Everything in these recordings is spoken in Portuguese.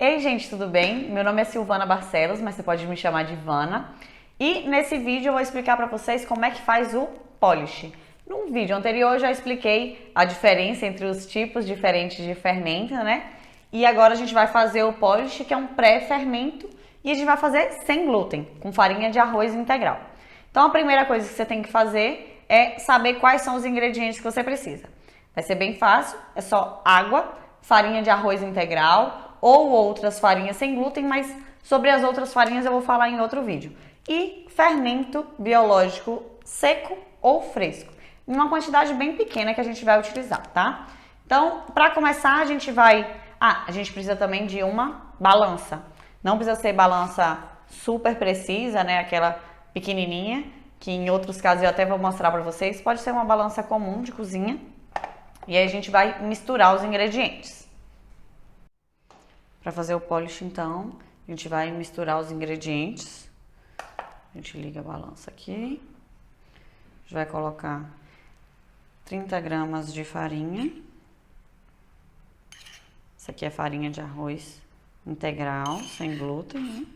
Ei, gente, tudo bem? Meu nome é Silvana Barcelos, mas você pode me chamar de Vana. E nesse vídeo eu vou explicar para vocês como é que faz o polish. Num vídeo anterior eu já expliquei a diferença entre os tipos diferentes de fermento, né? E agora a gente vai fazer o polish, que é um pré-fermento, e a gente vai fazer sem glúten, com farinha de arroz integral. Então a primeira coisa que você tem que fazer é saber quais são os ingredientes que você precisa. Vai ser bem fácil, é só água, farinha de arroz integral ou outras farinhas sem glúten, mas sobre as outras farinhas eu vou falar em outro vídeo. E fermento biológico seco ou fresco, em uma quantidade bem pequena que a gente vai utilizar, tá? Então, para começar, a gente precisa também de uma balança. Não precisa ser balança super precisa, né? Aquela pequenininha, que em outros casos eu até vou mostrar para vocês. Pode ser uma balança comum de cozinha. E aí a gente vai misturar os ingredientes. Para fazer o polish, então, a gente vai misturar os ingredientes. A gente liga a balança aqui. A gente vai colocar 30 gramas de farinha. Essa aqui é farinha de arroz integral, sem glúten, né?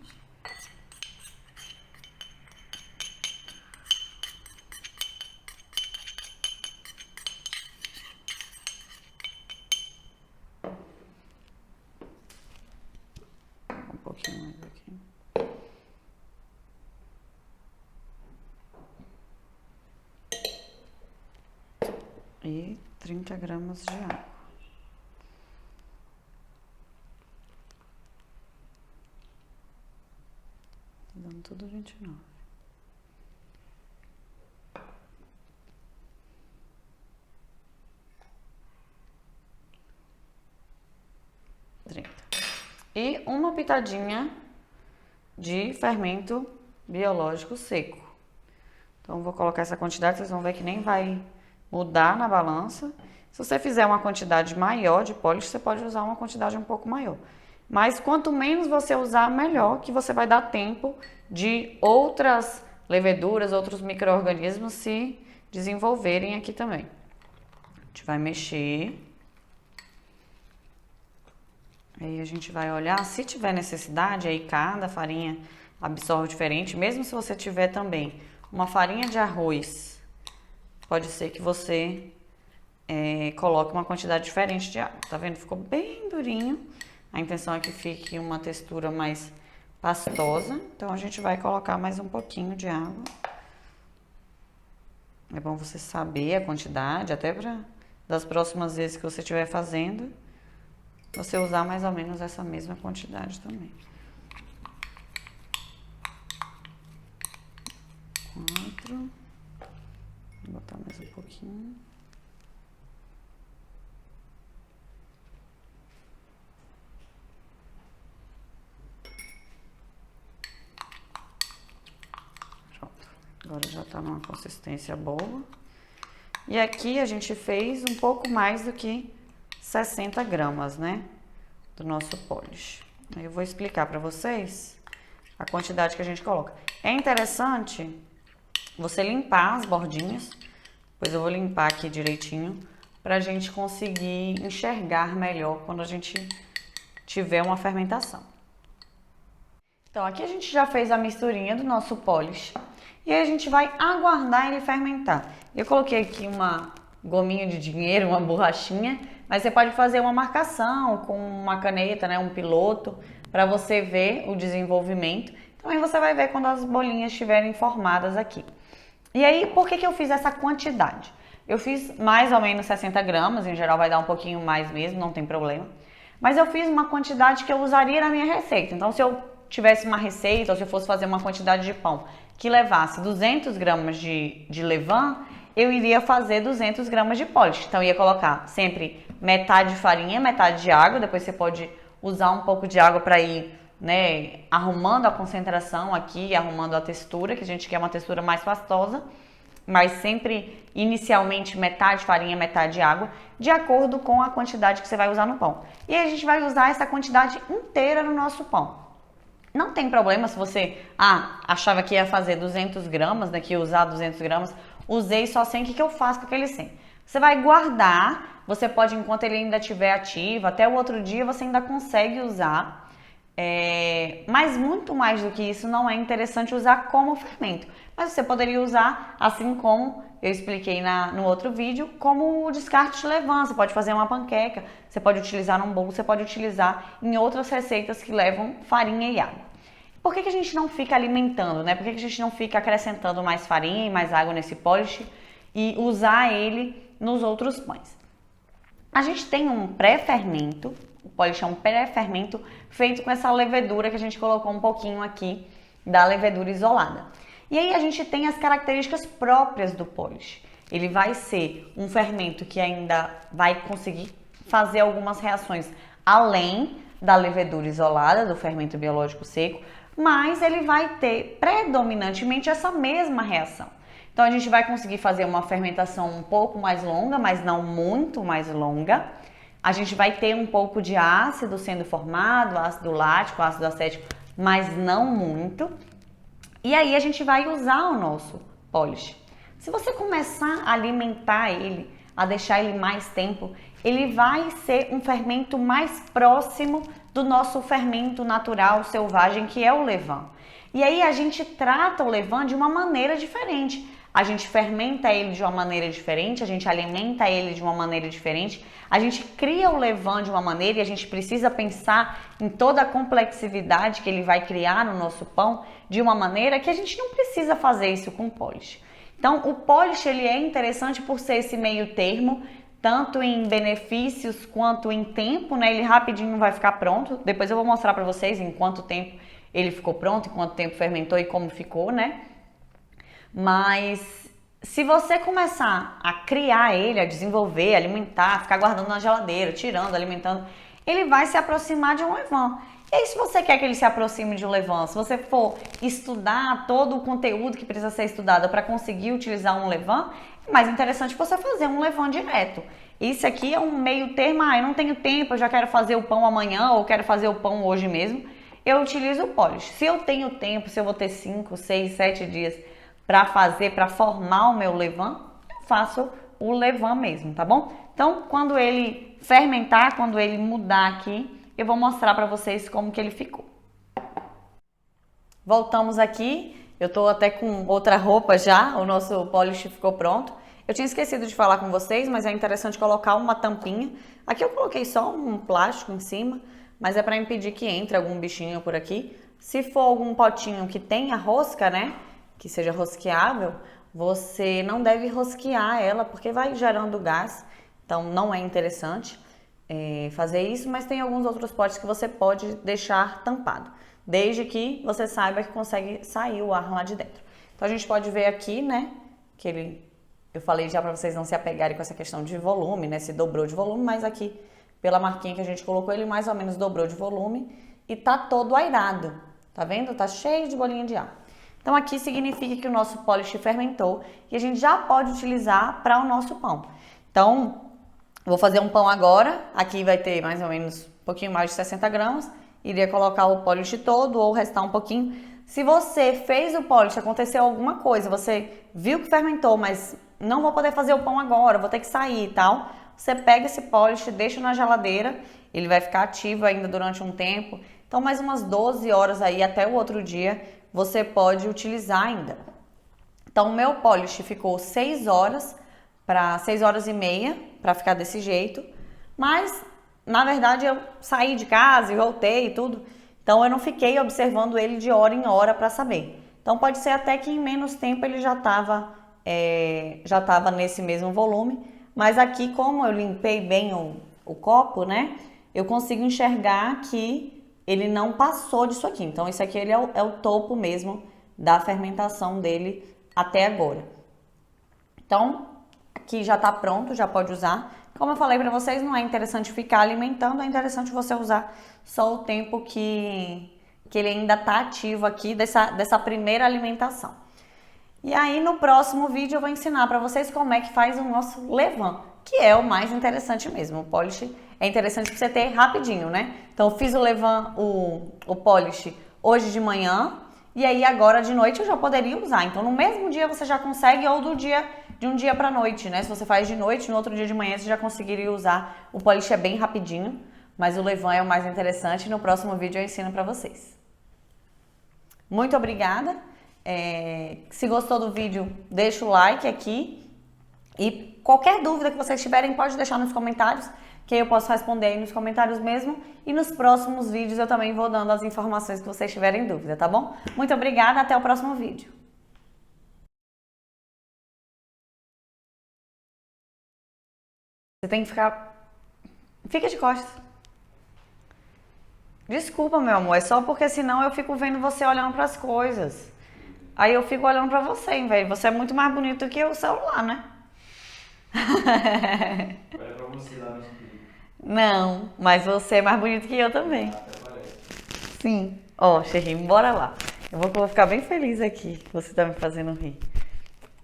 Um pouquinho mais aqui. E 30 gramas de água. Tá dando tudo 29. E uma pitadinha de fermento biológico seco. Então, vou colocar essa quantidade, vocês vão ver que nem vai mudar na balança. Se você fizer uma quantidade maior de polish, você pode usar uma quantidade um pouco maior. Mas quanto menos você usar, melhor, que você vai dar tempo de outras leveduras, outros micro-organismos se desenvolverem aqui também. A gente vai mexer. Aí a gente vai olhar, se tiver necessidade, aí cada farinha absorve diferente, mesmo se você tiver também uma farinha de arroz, pode ser que você coloque uma quantidade diferente de água. Tá vendo? Ficou bem durinho. A intenção é que fique uma textura mais pastosa, então a gente vai colocar mais um pouquinho de água. É bom você saber a quantidade, até para das próximas vezes que você estiver fazendo, você usar mais ou menos essa mesma quantidade também. 4. Vou botar mais um pouquinho. Pronto. Agora já tá numa consistência boa. E aqui a gente fez um pouco mais do que 60 gramas, né, do nosso polish. Eu vou explicar para vocês a quantidade que a gente coloca. É interessante você limpar as bordinhas, pois eu vou limpar aqui direitinho, para a gente conseguir enxergar melhor quando a gente tiver uma fermentação. Então aqui a gente já fez a misturinha do nosso polish e aí a gente vai aguardar ele fermentar. Eu coloquei aqui uma gominha de dinheiro, uma borrachinha, mas você pode fazer uma marcação com uma caneta, né, um piloto, para você ver o desenvolvimento. Também você vai ver quando as bolinhas estiverem formadas aqui. E aí, por que eu fiz essa quantidade? Eu fiz mais ou menos 60 gramas, em geral vai dar um pouquinho mais mesmo, não tem problema. Mas eu fiz uma quantidade que eu usaria na minha receita. Então, se eu tivesse uma receita, ou se eu fosse fazer uma quantidade de pão que levasse 200 gramas de levain, eu iria fazer 200 gramas de polish. Então, eu ia colocar sempre metade de farinha, metade de água. Depois você pode usar um pouco de água para ir, né, arrumando a concentração aqui, arrumando a textura, que a gente quer uma textura mais pastosa. Mas sempre, inicialmente, metade farinha, metade água, de acordo com a quantidade que você vai usar no pão. E aí a gente vai usar essa quantidade inteira no nosso pão. Não tem problema se você, achava que ia fazer 200 gramas, né, que ia usar 200 gramas, usei só 100, o que eu faço com aquele 100? Você vai guardar, você pode, enquanto ele ainda estiver ativo, até o outro dia você ainda consegue usar. Mas muito mais do que isso, não é interessante usar como fermento. Mas você poderia usar, assim como eu expliquei no outro vídeo, como o descarte de levain. Você pode fazer uma panqueca, você pode utilizar num bolo, você pode utilizar em outras receitas que levam farinha e água. Por que a gente não fica alimentando, né? Por que a gente não fica acrescentando mais farinha e mais água nesse polish e usar ele nos outros pães? A gente tem um pré-fermento, o polish é um pré-fermento feito com essa levedura que a gente colocou um pouquinho aqui da levedura isolada. E aí a gente tem as características próprias do polish. Ele vai ser um fermento que ainda vai conseguir fazer algumas reações além da levedura isolada, do fermento biológico seco, mas ele vai ter predominantemente essa mesma reação. Então a gente vai conseguir fazer uma fermentação um pouco mais longa, mas não muito mais longa. A gente vai ter um pouco de ácido sendo formado, ácido lático, ácido acético, mas não muito. E aí a gente vai usar o nosso polish. Se você começar a alimentar ele, a deixar ele mais tempo, ele vai ser um fermento mais próximo do nosso fermento natural, selvagem, que é o levain. E aí a gente trata o levain de uma maneira diferente. A gente fermenta ele de uma maneira diferente, a gente alimenta ele de uma maneira diferente, a gente cria o levain de uma maneira e a gente precisa pensar em toda a complexidade que ele vai criar no nosso pão de uma maneira que a gente não precisa fazer isso com o polish. Então, o polish ele é interessante por ser esse meio termo, tanto em benefícios quanto em tempo, né? Ele rapidinho vai ficar pronto. Depois eu vou mostrar para vocês em quanto tempo ele ficou pronto, em quanto tempo fermentou e como ficou, né? Mas se você começar a criar ele, a desenvolver, alimentar, ficar guardando na geladeira, tirando, alimentando, ele vai se aproximar de um levain. E aí, se você quer que ele se aproxime de um levain, se você for estudar todo o conteúdo que precisa ser estudado para conseguir utilizar um levain, é mais interessante você fazer um levain direto. Isso aqui é um meio termo, eu não tenho tempo, eu já quero fazer o pão amanhã ou quero fazer o pão hoje mesmo. Eu utilizo o polish. Se eu tenho tempo, se eu vou ter 5, 6, 7 dias para fazer, para formar o meu levain, eu faço o levain mesmo, tá bom? Então, quando ele fermentar, quando ele mudar aqui, eu vou mostrar para vocês como que ele ficou. Voltamos aqui, eu tô até com outra roupa já, o nosso polish ficou pronto. Eu tinha esquecido de falar com vocês, mas é interessante colocar uma tampinha. Aqui eu coloquei só um plástico em cima, mas é para impedir que entre algum bichinho por aqui. Se for algum potinho que tenha rosca, né, que seja rosqueável, você não deve rosquear ela, porque vai gerando gás, então não é interessante fazer isso, mas tem alguns outros potes que você pode deixar tampado, desde que você saiba que consegue sair o ar lá de dentro. Então a gente pode ver aqui, né, que eu falei já para vocês não se apegarem com essa questão de volume, né, se dobrou de volume, mas aqui, pela marquinha que a gente colocou, ele mais ou menos dobrou de volume e tá todo airado, tá vendo? Tá cheio de bolinha de ar. Então aqui significa que o nosso polish fermentou e a gente já pode utilizar para o nosso pão. Então, vou fazer um pão agora, aqui vai ter mais ou menos um pouquinho mais de 60 gramas, iria colocar o polish todo ou restar um pouquinho. Se você fez o polish, aconteceu alguma coisa, você viu que fermentou, mas não vou poder fazer o pão agora, vou ter que sair e tal, você pega esse polish, deixa na geladeira, ele vai ficar ativo ainda durante um tempo, então mais umas 12 horas aí até o outro dia você pode utilizar ainda. Então o meu polish ficou 6 horas para 6 horas e meia para ficar desse jeito, mas na verdade eu saí de casa e voltei e tudo, então eu não fiquei observando ele de hora em hora para saber. Então pode ser até que em menos tempo ele já estava nesse mesmo volume, mas aqui como eu limpei bem o copo, né, eu consigo enxergar que ele não passou disso aqui. Então isso aqui ele é o topo mesmo da fermentação dele até agora. Então aqui já está pronto, já pode usar. Como eu falei para vocês, não é interessante ficar alimentando, é interessante você usar só o tempo que ele ainda está ativo aqui dessa primeira alimentação. E aí no próximo vídeo eu vou ensinar para vocês como é que faz o nosso levain, que é o mais interessante mesmo. O polish é interessante para você ter rapidinho, né? Então eu fiz o levain, o polish hoje de manhã e aí agora de noite eu já poderia usar. Então no mesmo dia você já consegue ou de um dia para noite, né? Se você faz de noite, no outro dia de manhã você já conseguiria usar. O polish é bem rapidinho, mas o levain é o mais interessante e no próximo vídeo eu ensino para vocês. Muito obrigada. Se gostou do vídeo, deixa o like aqui e qualquer dúvida que vocês tiverem pode deixar nos comentários, que eu posso responder aí nos comentários mesmo, e nos próximos vídeos eu também vou dando as informações que vocês tiverem dúvida, tá bom? Muito obrigada, até o próximo vídeo. Você tem que ficar... Fica de costas. Desculpa, meu amor, é só porque senão eu fico vendo você olhando para as coisas. Aí eu fico olhando para você, velho. Você é muito mais bonito que o celular, né? Olha pra você lá no espelho. Não, mas você é mais bonito que eu também. Até parece. Sim. Ó, Xerri, bora lá. Eu vou ficar bem feliz aqui que você tá me fazendo rir.